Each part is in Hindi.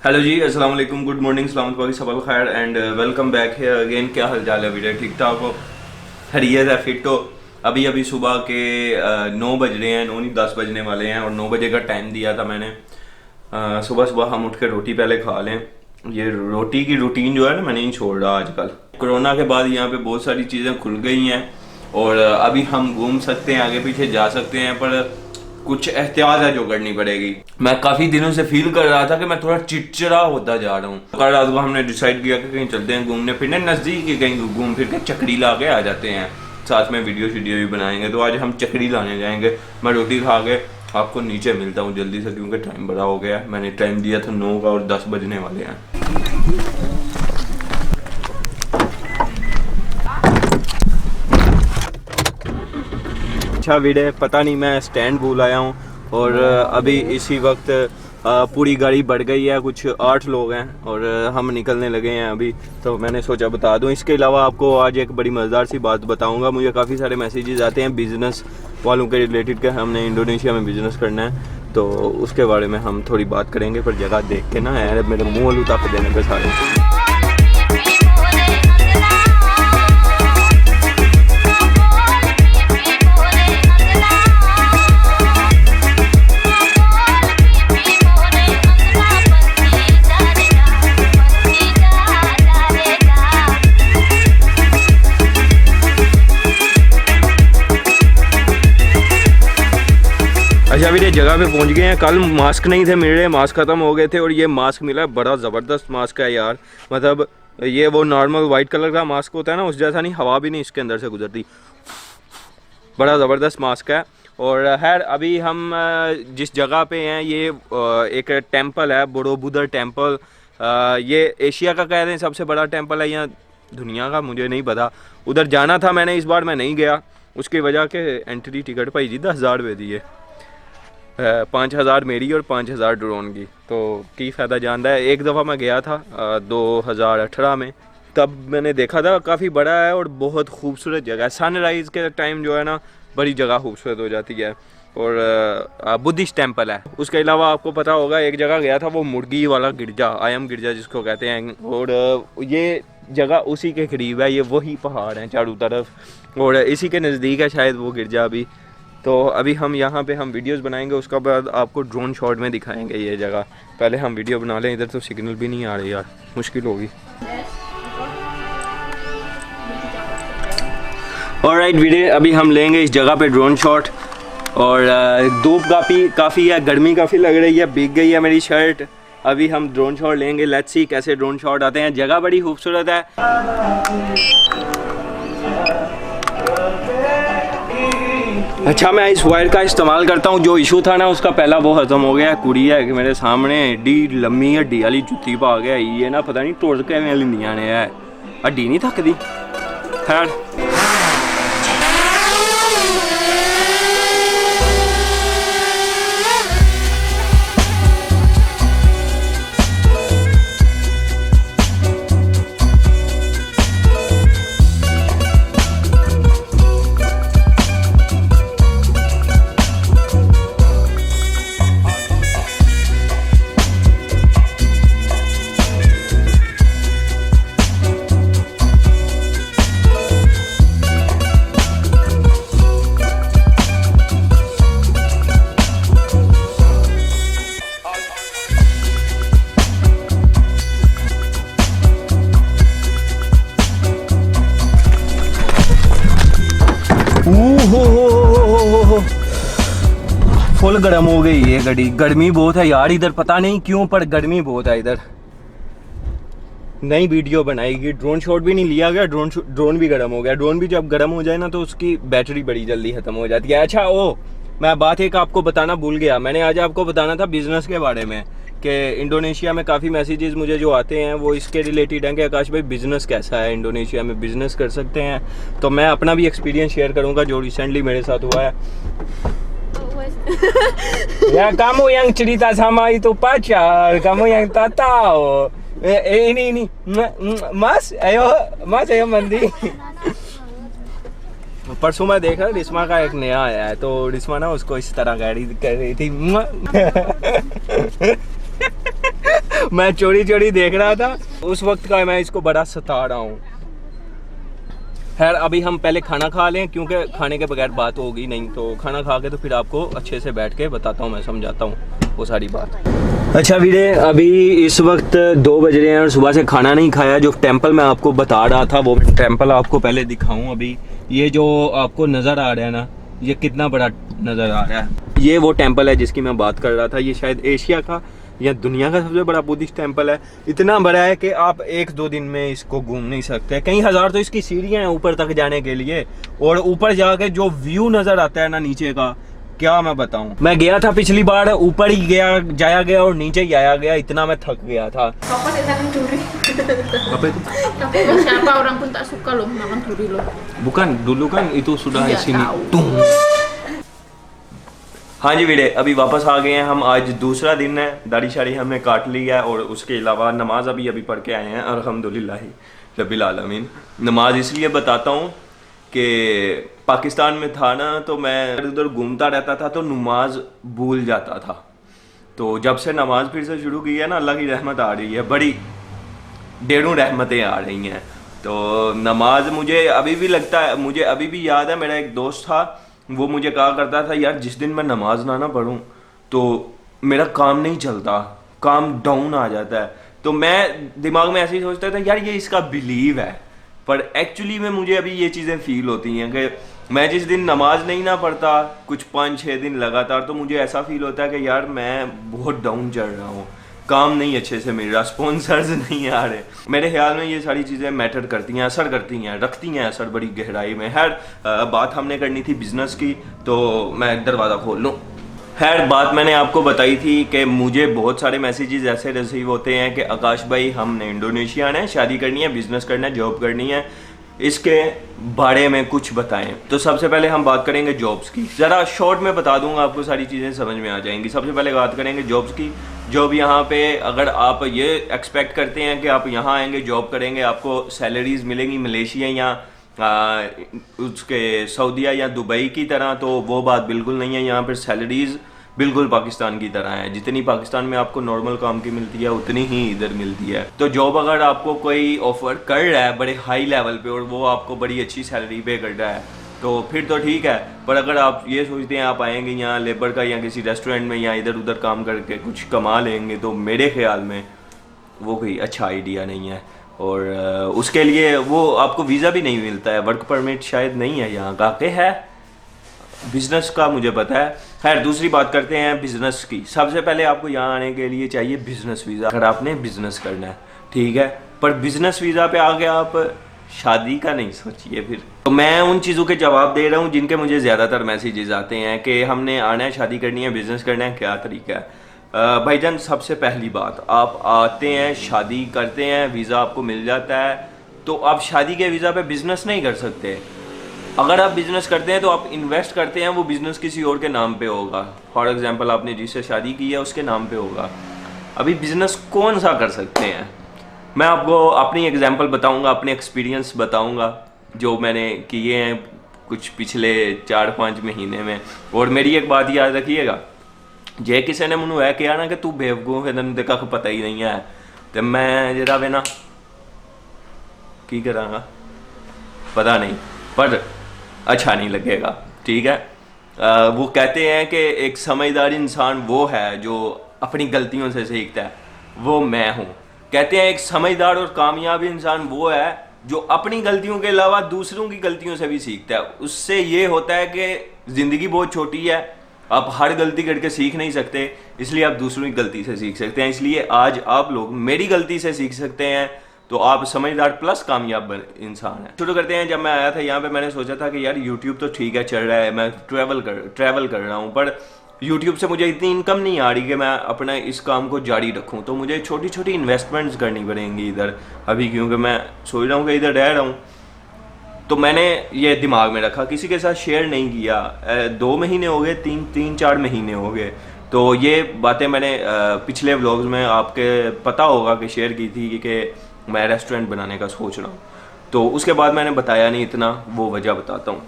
हेलो जी, अस्सलाम वालेकुम, गुड मॉर्निंग, सलामत बाकी सबको खैर एंड वेलकम बैक है अगेन। क्या हाल चाल है वीडियो? ठीक ठाक हो, खैरियत है, फिट हो? अभी सुबह के 9 बज रहे हैं, 9 नहीं 10 बजने वाले हैं और 9 बजे का टाइम दिया था मैंने। सुबह सुबह हम उठ के रोटी पहले खा लें। ये रोटी की रूटीन जो है ना, मैं नहीं छोड़ रहा आजकल। कोरोना के बाद यहाँ पे बहुत सारी चीज़ें खुल गई हैं और अभी हम घूम सकते हैं, आगे पीछे जा सकते हैं, पर कुछ एहतियात है जो करनी पड़ेगी। मैं काफ़ी दिनों से फील कर रहा था कि मैं थोड़ा चिड़चिड़ा होता जा रहा हूँ। कल रात को हमने डिसाइड किया कि कहीं चलते हैं घूमने फिरने, नज़दीक ही कहीं घूम फिर के चकरी ला के आ जाते हैं, साथ में वीडियो भी बनाएंगे। तो आज हम चकरी लाने जाएंगे। मैं रोटी खा के आपको नीचे मिलता हूँ जल्दी से, क्योंकि टाइम बड़ा हो गया। मैंने टाइम दिया था 9 का और 10 बजने वाले हैं। अच्छा वीडियो, पता नहीं मैं स्टैंड भूल आया हूँ और अभी इसी वक्त पूरी गाड़ी बढ़ गई है, कुछ 8 लोग हैं और हम निकलने लगे हैं अभी। तो मैंने सोचा बता दूं। इसके अलावा आपको आज एक बड़ी मज़ेदार सी बात बताऊंगा। मुझे काफ़ी सारे मैसेजेस आते हैं बिज़नेस वालों के रिलेटेड के हमने इंडोनेशिया में बिज़नेस करना है, तो उसके बारे में हम थोड़ी बात करेंगे। पर जगह देख के ना यार मेरे मुँह लुटा के देने के सारे। अच्छा अभी जगह पे पहुंच गए हैं। कल मास्क नहीं थे मिल रहे, मास्क ख़त्म हो गए थे और ये मास्क मिला, बड़ा ज़बरदस्त मास्क है यार। मतलब ये वो नॉर्मल वाइट कलर का मास्क होता है ना, उस जैसा नहीं, हवा भी नहीं इसके अंदर से गुजरती। बड़ा ज़बरदस्त मास्क है। और खैर अभी हम जिस जगह पे हैं ये एक टेंपल है, बोरोबुदर टेंपल। ये एशिया का कह रहे हैं सबसे बड़ा टेंपल है, यहाँ दुनिया का मुझे नहीं पता। उधर जाना था मैंने, इस बार मैं नहीं गया। उसकी वजह के एंट्री टिकट भाई जी 10,000 रुपये दिए, 5,000 मेरी और 5,000 ड्रोन की। तो की फ़ायदा जानता है। एक दफ़ा मैं गया था 2018 में, तब मैंने देखा था, काफ़ी बड़ा है और बहुत खूबसूरत जगह है। सनराइज़ के टाइम जो है ना बड़ी जगह खूबसूरत हो जाती है। और बुद्धिस्ट टेंपल है। उसके अलावा आपको पता होगा एक जगह गया था, वो मुर्गी वाला गिरजा, आयम गिरजा जिसको कहते हैं। और ये जगह उसी के करीब है, ये वही पहाड़ हैं चारों तरफ और इसी के नज़दीक है शायद वो गिरजा भी। तो अभी हम यहाँ पे हम वीडियोस बनाएंगे, उसके बाद आपको ड्रोन शॉट में दिखाएंगे ये जगह। पहले हम वीडियो बना लें। इधर तो सिग्नल भी नहीं आ रही यार, मुश्किल होगी। ऑलराइट वीडियो, अभी हम लेंगे इस जगह पे ड्रोन शॉट। और धूप काफ़ी है, गर्मी काफ़ी लग रही है, भीग गई है मेरी शर्ट। अभी हम ड्रोन शॉट लेंगे, लेट्स सी कैसे ड्रोन शॉट आते हैं। जगह बड़ी खूबसूरत है। अच्छा मैं इस वायर का इस्तेमाल करता हूँ। जो इशू था ना उसका पहला वो ख़त्म हो गया। कुड़ी है कि मेरे सामने एडी लम्मी हड्डी वाली जुत्ती पा गया, ये ना पता नहीं टुर के लिंदियां ने है, हड्डी नहीं थकदी। खैर फुल गर्म हो गई ये गाड़ी। गर्मी बहुत है यार इधर, पता नहीं क्यों पर गर्मी बहुत है इधर। नई वीडियो बनाएगी, ड्रोन शॉट भी नहीं लिया गया, ड्रोन भी गर्म हो गया। ड्रोन भी जब गर्म हो जाए ना तो उसकी बैटरी बड़ी जल्दी ख़त्म हो जाती है। अच्छा मैं बात एक आपको बताना भूल गया। मैंने आज आपको बताना था बिज़नेस के बारे में कि इंडोनेशिया में काफ़ी मैसेजेस मुझे जो आते हैं वो इसके रिलेटेड हैं कि आकाश भाई बिज़नेस कैसा है, इंडोनेशिया में बिज़नेस कर सकते हैं। तो मैं अपना भी एक्सपीरियंस शेयर करूँगा जो रिसेंटली मेरे साथ हुआ है। Ya kamu yang cerita sama itu pacar, kamu yang tak tahu. Ini Mas, ayo mandi. परसों मैं देखा रिश्मा का एक नया आया है, तो रिश्मा ना उसको इस तरह गाड़ी कर रही थी। मैं चोरी चोरी देख रहा था उस वक्त का, मैं इसको बड़ा सता रहा हूँ। खैर अभी हम पहले खाना खा लें, क्योंकि खाने के बगैर बात होगी नहीं। तो खाना खा के तो फिर आपको अच्छे से बैठ के बताता हूँ, मैं समझाता हूँ वो सारी बात। अच्छा वीरे, अभी इस वक्त 2 बज रहे हैं और सुबह से खाना नहीं खाया। जो टेंपल मैं आपको बता रहा था वो टेंपल आपको पहले दिखाऊं। अभी ये जो आपको नज़र आ रहा है ना, ये कितना बड़ा नज़र आ रहा है। ये वो टेंपल है जिसकी मैं बात कर रहा था। ये शायद एशिया का या दुनिया का सबसे बड़ा बुद्धिस्ट टेंपल है। इतना बड़ा है कि आप 1-2 दिन में इसको घूम नहीं सकते। कई हज़ार तो इसकी सीढ़ियाँ हैं ऊपर तक जाने के लिए, और ऊपर जाके जो व्यू नज़र आता है ना नीचे का, क्या मैं बताऊं। मैं गया था पिछली बार, ऊपर ही जाया गया और नीचे ही आया गया, इतना मैं थक गया था। Papa saya akan curi. Apa itu? Tapi siapa orang pun tak suka loh makan curi loh. Bukan, dulu kan itu sudah Iya, sini. tahu. हाँ जी वीरे, अभी वापस आ गए हैं हम। आज दूसरा दिन है, दाढ़ी शाड़ी हमने काट ली है और उसके अलावा नमाज अभी पढ़ के आए हैं अल्हम्दुलिल्लाह रब्बिल आलमीन। नमाज इसलिए बताता हूँ कि पाकिस्तान में था ना, तो मैं इधर उधर घूमता रहता था तो नमाज भूल जाता था। तो जब से नमाज फिर से शुरू की है ना, अल्लाह की रहमत आ रही है, बड़ी ढेरों रहमतें आ रही हैं। तो नमाज मुझे अभी भी लगता है, मुझे अभी भी याद है, मेरा एक दोस्त था, वो मुझे कहा करता था यार जिस दिन मैं नमाज ना पढ़ूं तो मेरा काम नहीं चलता, काम डाउन आ जाता है। तो मैं दिमाग में ऐसे ही सोचता था यार ये इसका बिलीव है, पर एक्चुअली में मुझे अभी ये चीज़ें फील होती हैं कि मैं जिस दिन नमाज नहीं ना पढ़ता कुछ 5-6 दिन लगातार, तो मुझे ऐसा फील होता है कि यार मैं बहुत डाउन चल रहा हूँ, काम नहीं अच्छे से मिल रहा, स्पॉन्सर्स नहीं आ रहे। मेरे ख्याल में ये सारी चीज़ें मैटर करती हैं, असर करती हैं, रखती हैं असर बड़ी गहराई में। खैर बात हमने करनी थी बिज़नेस की, तो मैं दरवाज़ा खोल लूँ। खैर बात मैंने आपको बताई थी कि मुझे बहुत सारे मैसेजेस ऐसे रिसीव होते हैं कि आकाश भाई हमने इंडोनेशिया आना है, शादी करनी है, बिज़नेस करना है, जॉब करनी है, इसके बारे में कुछ बताएं। तो सबसे पहले हम बात करेंगे जॉब्स की। ज़रा शॉर्ट में बता दूंगा, आपको सारी चीज़ें समझ में आ जाएंगी। सबसे पहले बात करेंगे जॉब्स की। जॉब यहाँ पे अगर आप ये एक्सपेक्ट करते हैं कि आप यहाँ आएंगे जॉब करेंगे, आपको सैलरीज मिलेंगी मलेशिया या उसके सऊदीया या दुबई की तरह, तो वो बात बिल्कुल नहीं है। यहाँ पर सैलरीज बिल्कुल पाकिस्तान की तरह है, जितनी पाकिस्तान में आपको नॉर्मल काम की मिलती है उतनी ही इधर मिलती है। तो जॉब अगर आपको कोई ऑफर कर रहा है बड़े हाई लेवल पे और वो आपको बड़ी अच्छी सैलरी पे कर रहा है तो फिर तो ठीक है। पर अगर आप ये सोचते हैं आप आएंगे यहाँ लेबर का या किसी रेस्टोरेंट में या इधर उधर काम करके कुछ कमा लेंगे, तो मेरे ख्याल में वो कोई अच्छा आइडिया नहीं है। और उसके लिए वो आपको वीज़ा भी नहीं मिलता है, वर्क परमिट शायद नहीं है यहाँ का, के है बिज़नेस का मुझे पता है। खैर दूसरी बात करते हैं बिज़नेस की। सबसे पहले आपको यहाँ आने के लिए चाहिए बिज़नेस वीज़ा, अगर आपने बिज़नेस करना है, ठीक है। पर बिज़नेस वीज़ा पे आगे आप शादी का नहीं सोचिए फिर। तो मैं उन चीज़ों के जवाब दे रहा हूँ जिनके मुझे ज़्यादातर मैसेजेस आते हैं कि हमने आना है, शादी करनी है, बिज़नेस करना है, क्या तरीका है। भाईजान सबसे पहली बात, आप आते हैं, शादी करते हैं, वीज़ा आपको मिल जाता है, तो आप शादी के वीज़ा पे बिज़नेस नहीं कर सकते। अगर आप बिज़नेस करते हैं तो आप इन्वेस्ट करते हैं, वो बिज़नेस किसी और के नाम पे होगा। फॉर एग्जांपल आपने जिससे शादी की है उसके नाम पे होगा। अभी बिज़नेस कौन सा कर सकते हैं, मैं आपको अपनी एग्जांपल बताऊंगा, अपने एक्सपीरियंस बताऊंगा जो मैंने किए हैं कुछ पिछले 4-5 महीने में। और मेरी एक बात याद रखिएगा, जे किसी ने मैनू है कहा ना कि तू बेवकूफ़ है, तेन तो कख पता ही नहीं है, तो मैं जरा वे ना की करांगा पता नहीं, पर अच्छा नहीं लगेगा, ठीक है। वो कहते हैं कि एक समझदार इंसान वो है जो अपनी गलतियों से सीखता है, वो मैं हूँ। कहते हैं एक समझदार और कामयाब इंसान वो है जो अपनी गलतियों के अलावा दूसरों की गलतियों से भी सीखता है। उससे ये होता है कि ज़िंदगी बहुत छोटी है, आप हर गलती करके सीख नहीं सकते, इसलिए आप दूसरों की गलती से सीख सकते हैं। इसलिए आज आप लोग मेरी गलती से सीख सकते हैं, तो आप समझदार प्लस कामयाब इंसान है। शुरू करते हैं। जब मैं आया था यहाँ पे मैंने सोचा था कि यार YouTube तो ठीक है चल रहा है, मैं ट्रैवल कर रहा हूँ, पर YouTube से मुझे इतनी इनकम नहीं आ रही कि मैं अपना इस काम को जारी रखूँ, तो मुझे छोटी छोटी इन्वेस्टमेंट्स करनी पड़ेंगी इधर अभी, क्योंकि मैं सोच रहा हूँ कि इधर रह रहा हूँ। तो मैंने ये दिमाग में रखा, किसी के साथ शेयर नहीं किया। 2 महीने हो गए, 3-4 महीने हो गए। तो ये बातें मैंने पिछले व्लॉग्स में आपके पता होगा कि शेयर की थी कि मैं रेस्टोरेंट बनाने का सोच रहा हूँ। तो उसके बाद मैंने बताया नहीं इतना, वो वजह बताता हूँ।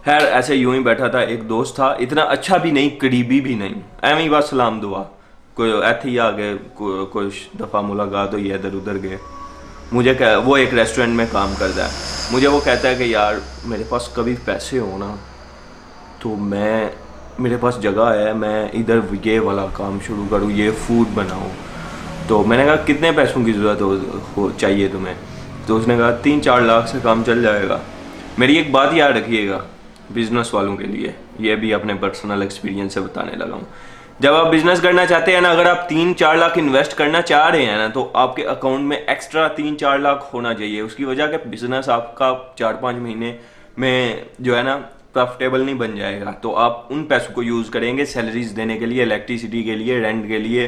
खैर ऐसे यूं ही बैठा था, एक दोस्त था, इतना अच्छा भी नहीं करीबी भी नहीं, एवं ही बस सलाम दुआ, कोई ऐसे ही आ गए, कुछ दफ़ा मुलाकात हुई, इधर उधर गए। मुझे क्या, वो एक रेस्टोरेंट में काम करता है, मुझे वो कहता है कि यार मेरे पास कभी पैसे हो ना तो मेरे पास जगह है, मैं इधर ये वाला काम शुरू करूँ, ये फूड बनाऊँ। तो मैंने कहा कितने पैसों की ज़रूरत हो चाहिए तुम्हें? तो उसने कहा 3-4 लाख से काम चल जाएगा। मेरी एक बात याद रखिएगा बिज़नेस वालों के लिए, ये भी अपने पर्सनल एक्सपीरियंस से बताने लगा हूँ। जब आप बिज़नेस करना चाहते हैं ना, अगर आप 3-4 लाख इन्वेस्ट करना चाह रहे हैं ना, तो आपके अकाउंट में एक्स्ट्रा 3-4 लाख होना चाहिए। उसकी वजह कि बिज़नेस आपका 4-5 महीने में जो है ना प्रॉफिटेबल नहीं बन जाएगा। तो आप उन पैसों को यूज़ करेंगे सैलरीज देने के लिए, इलेक्ट्रिसिटी के लिए, रेंट के लिए,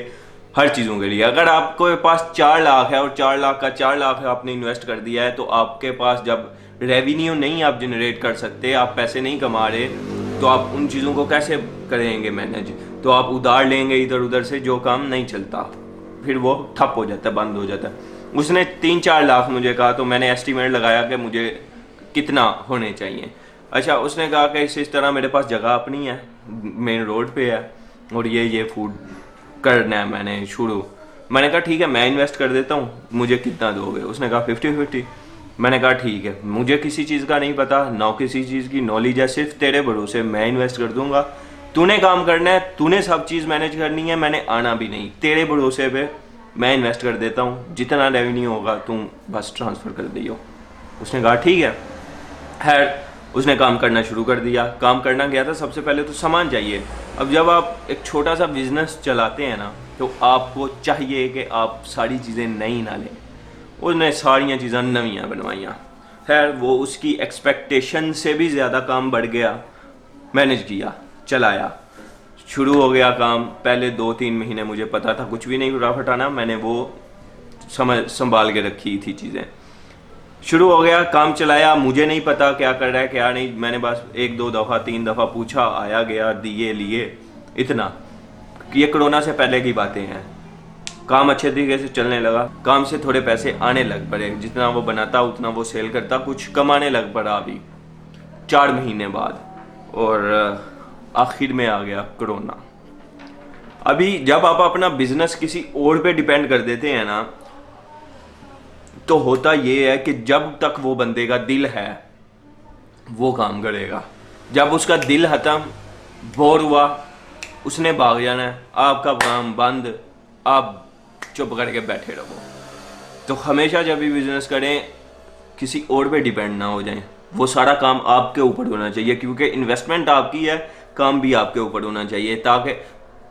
हर चीज़ों के लिए। अगर आपके पास 4 लाख है और 4 लाख का 4 लाख आपने इन्वेस्ट कर दिया है, तो आपके पास जब रेवेन्यू नहीं आप जनरेट कर सकते, आप पैसे नहीं कमा रहे, तो आप उन चीज़ों को कैसे करेंगे मैनेज? तो आप उधार लेंगे इधर उधर से, जो काम नहीं चलता फिर वो ठप हो जाता है, बंद हो जाता है। उसने 3-4 लाख मुझे कहा, तो मैंने एस्टिमेट लगाया कि मुझे कितना होने चाहिए। अच्छा, उसने कहा कि इस तरह मेरे पास जगह अपनी है, मेन रोड पे है, और ये फूड करना है मैंने शुरू। मैंने कहा ठीक है, मैं इन्वेस्ट कर देता हूँ, मुझे कितना दोगे? उसने कहा 50-50। मैंने कहा ठीक है, मुझे किसी चीज़ का नहीं पता, ना किसी चीज़ की नॉलेज है, सिर्फ तेरे भरोसे मैं इन्वेस्ट कर दूंगा। तूने काम करना है, तूने सब चीज़ मैनेज करनी है, मैंने आना भी नहीं, तेरे भरोसे पे मैं इन्वेस्ट कर देता हूँ, जितना रेवेन्यू होगा तुम बस ट्रांसफ़र कर दियो। उसने कहा ठीक है। खैर उसने काम करना शुरू कर दिया। काम करना गया था, सबसे पहले तो सामान चाहिए। अब जब आप एक छोटा सा बिजनेस चलाते हैं ना, तो आपको चाहिए कि आप सारी चीज़ें नई ना लें। उसने सारियाँ चीज़ें नवियाँ बनवाइयाँ। खैर वो उसकी एक्सपेक्टेशन से भी ज़्यादा काम बढ़ गया, मैनेज किया, चलाया, शुरू हो गया काम। पहले 2-3 महीने मुझे पता था कुछ भी नहीं प्रॉफिट आना, मैंने वो संभाल के रखी थी चीज़ें। शुरू हो गया, काम चलाया, मुझे नहीं पता क्या कर रहा है क्या नहीं। मैंने बस 1-2 दफ़ा 3 दफ़ा पूछा, आया गया, दिए लिए, इतना। ये कोरोना से पहले की बातें हैं। काम अच्छे तरीके से चलने लगा, काम से थोड़े पैसे आने लग पड़े, जितना वो बनाता उतना वो सेल करता, कुछ कमाने लग पड़ा अभी 4 महीने बाद। और आखिर में आ गया कोरोना। अभी जब आप अपना बिजनेस किसी और पे डिपेंड कर देते हैं ना, तो होता ये है कि जब तक वो बंदे का दिल है वो काम करेगा। जब उसका दिल खत्म, बोर हुआ, उसने भाग जाना है, आपका काम बंद, आप चुप करके बैठे रहो। तो हमेशा जब भी बिजनेस करें किसी और पे डिपेंड ना हो जाएं, वो सारा काम आपके ऊपर होना चाहिए, क्योंकि इन्वेस्टमेंट आपकी है, काम भी आपके ऊपर होना चाहिए, ताकि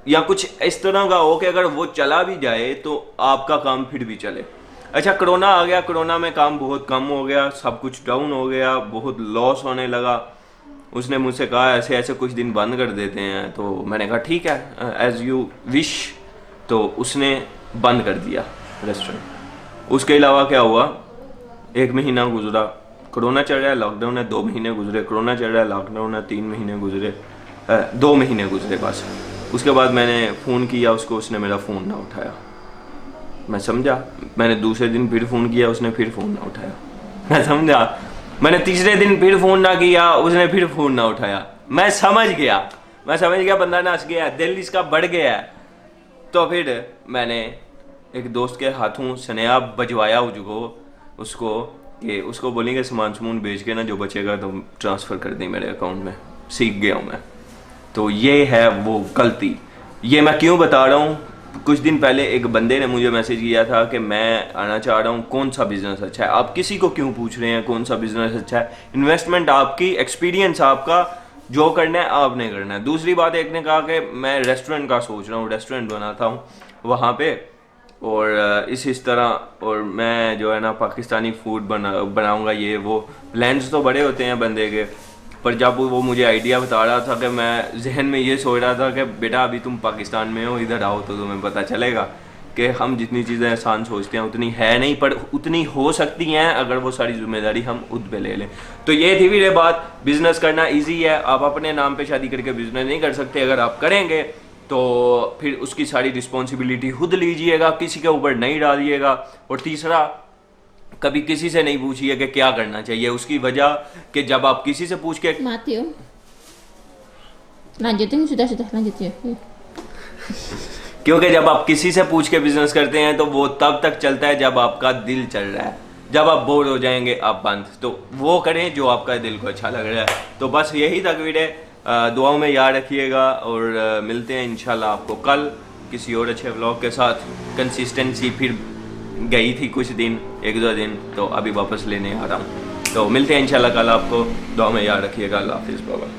या कुछ इस तरह का हो कि अगर वो चला भी जाए तो आपका काम फिर भी चले। अच्छा, कोरोना आ गया, कोरोना में काम बहुत कम हो गया, सब कुछ डाउन हो गया, बहुत लॉस होने लगा। उसने मुझसे कहा ऐसे ऐसे कुछ दिन बंद कर देते हैं, तो मैंने कहा ठीक है, एज यू विश। तो उसने बंद कर दिया रेस्टोरेंट। उसके अलावा क्या हुआ, 1 महीना गुजरा, कोरोना चल रहा है, लॉकडाउन है, 2 महीने गुजरे, कोरोना चल रहा है, लॉकडाउन है, 3 महीने गुजरे, 2 महीने गुजरे बस। उसके बाद मैंने फ़ोन किया उसको, उसने मेरा फ़ोन ना उठाया। मैं समझा, मैंने दूसरे दिन फिर फ़ोन किया, उसने फिर फ़ोन ना उठाया। मैं समझा, मैंने तीसरे दिन फिर फ़ोन ना किया, उसने फिर फ़ोन ना उठाया। मैं समझ गया बंदा नस गया, दिल इसका बढ़ गया है। तो फिर मैंने एक दोस्त के हाथों स्नेहा बजवाया उसको कि उसको बोलेंगे सामान समून बेच के ना जो बचेगा तो ट्रांसफ़र कर दें मेरे अकाउंट में। सीख गया हूँ मैं। तो ये है वो गलती। ये मैं क्यों बता रहा हूँ, कुछ दिन पहले एक बंदे ने मुझे मैसेज किया था कि मैं आना चाह रहा हूँ, कौन सा बिज़नेस अच्छा है। आप किसी को क्यों पूछ रहे हैं कौन सा बिज़नेस अच्छा है? इन्वेस्टमेंट आपकी, एक्सपीरियंस आपका, जो करना है आपने करना है। दूसरी बात, एक ने कहा कि मैं रेस्टोरेंट का सोच रहा हूँ, रेस्टोरेंट बनाता हूँ वहाँ पे, और इस तरह, और मैं जो है ना पाकिस्तानी फूड बनाऊँगा, ये वो। प्लान्स तो बड़े होते हैं बंदे के, पर जब वो मुझे आइडिया बता रहा था कि मैं जहन में ये सोच रहा था कि बेटा अभी तुम पाकिस्तान में हो, इधर आओ तो तुम्हें पता चलेगा कि हम जितनी चीज़ें आसान सोचते हैं उतनी है नहीं, पर उतनी हो सकती हैं अगर वो सारी जिम्मेदारी हम खुद पे ले लें। तो ये थी मेरी बात। बिज़नेस करना ईजी है, आप अपने नाम पे शादी करके बिज़नेस नहीं कर सकते। अगर आप करेंगे तो फिर उसकी सारी रिस्पॉन्सिबिलिटी खुद लीजिएगा, किसी के ऊपर नहीं डालिएगा। और तीसरा, कभी किसी से नहीं पूछिए कि क्या करना चाहिए। उसकी वजह कि जब आप किसी से पूछ के Mati om. Lanjutin sudah lanjut ya. क्योंकि जब आप किसी से पूछ के बिजनेस करते हैं तो वो तब तक चलता है जब आपका दिल चल रहा है। जब आप बोर हो जाएंगे आप बंद, तो वो करें जो आपका दिल को अच्छा लग रहा है। तो बस यही तक वीडियो, दुआओं में याद रखिएगा और मिलते हैं इंशाल्लाह आपको कल किसी और अच्छे व्लॉग के साथ। कंसिस्टेंसी फिर गई थी कुछ दिन, 1-2 दिन, तो अभी वापस लेने आ रहा हूँ। तो मिलते हैं इंशाल्लाह कल आपको, दुआ में याद रखिएगा। अल्लाह हाफिज़, बाय बाय।